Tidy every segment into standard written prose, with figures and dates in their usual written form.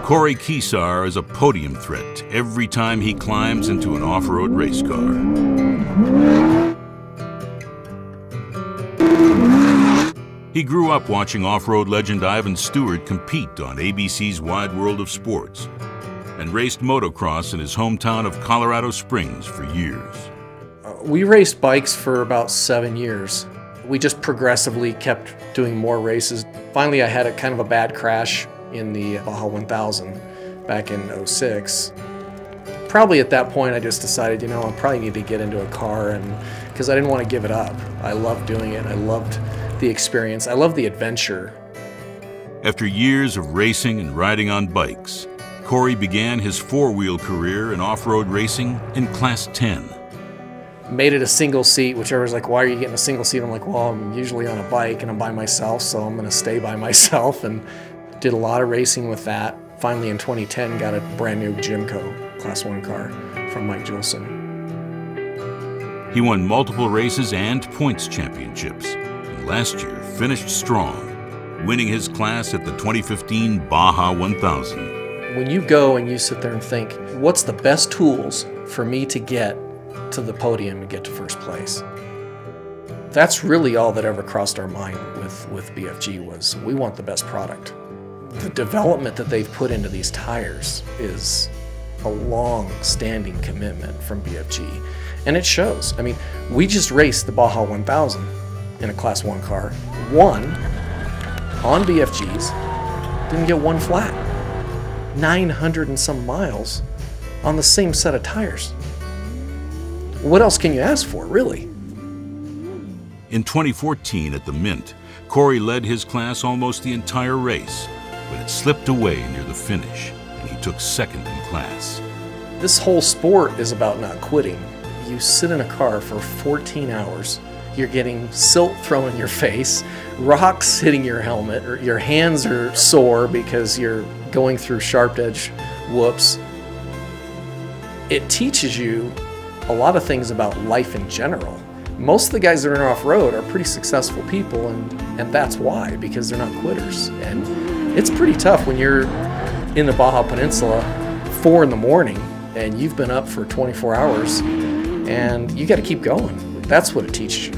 Corey Keysar is a podium threat every time he climbs into an off-road race car. He grew up watching off-road legend Ivan Stewart compete on ABC's Wide World of Sports and raced motocross in his hometown of Colorado Springs for years. We raced bikes for about 7 years. We just progressively kept doing more races. Finally, I had a kind of a bad crash in the Baja 1000 back in '06. Probably at that point I just decided, you know, I probably need to get into a car, and because I didn't want to give it up. I loved doing it. I loved the experience. I loved the adventure. After years of racing and riding on bikes, Corey began his four-wheel career in off-road racing in Class 10. Made it a single seat, whichever's like, why are you getting a single seat? I'm like, well, I'm usually on a bike and I'm by myself, so I'm going to stay by myself, and did a lot of racing with that. Finally in 2010 got a brand new Jimco Class 1 car from Mike Gilson. He won multiple races and points championships, and last year finished strong, winning his class at the 2015 Baja 1000. When you go and you sit there and think, what's the best tools for me to get to the podium and get to first place? That's really all that ever crossed our mind with BFG was, we want the best product. The development that they've put into these tires is a long-standing commitment from BFG, and it shows. I mean, we just raced the Baja 1000 in a Class 1 car, won on BFGs, didn't get one flat. 900 and some miles on the same set of tires. What else can you ask for, really? In 2014 at the Mint, Corey led his class almost the entire race, but it slipped away near the finish, and he took second in class. This whole sport is about not quitting. You sit in a car for 14 hours, you're getting silt thrown in your face, rocks hitting your helmet, or your hands are sore because you're going through sharp edge whoops. It teaches you a lot of things about life in general. Most of the guys that are off-road are pretty successful people, and that's why, because they're not quitters. And it's pretty tough when you're in the Baja Peninsula 4 in the morning and you've been up for 24 hours and you got to keep going. That's what it teaches you.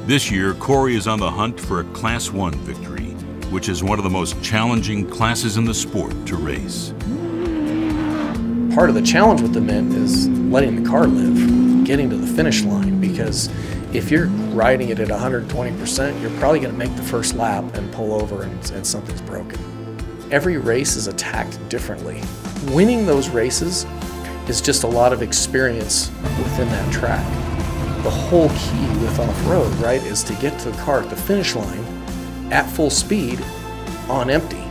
This year, Corey is on the hunt for a Class 1 victory, which is one of the most challenging classes in the sport to race. Part of the challenge with the Mint is letting the car live, getting to the finish line, because if you're riding it at 120%, you're probably going to make the first lap and pull over and something's broken. Every race is attacked differently. Winning those races is just a lot of experience within that track. The whole key with off-road, right, is to get to the car at the finish line at full speed on empty.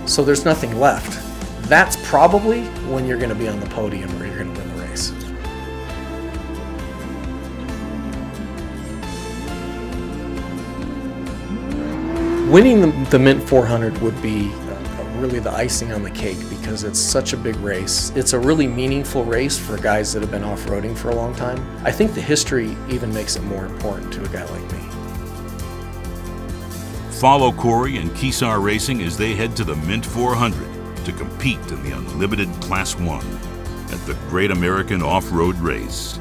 So there's nothing left. That's probably when you're going to be on the podium or you're going to win the race. Winning the Mint 400 would be really the icing on the cake, because it's such a big race. It's a really meaningful race for guys that have been off-roading for a long time. I think the history even makes it more important to a guy like me. Follow Corey and Keysar Racing as they head to the Mint 400 to compete in the unlimited Class 1 at the Great American Off-Road Race.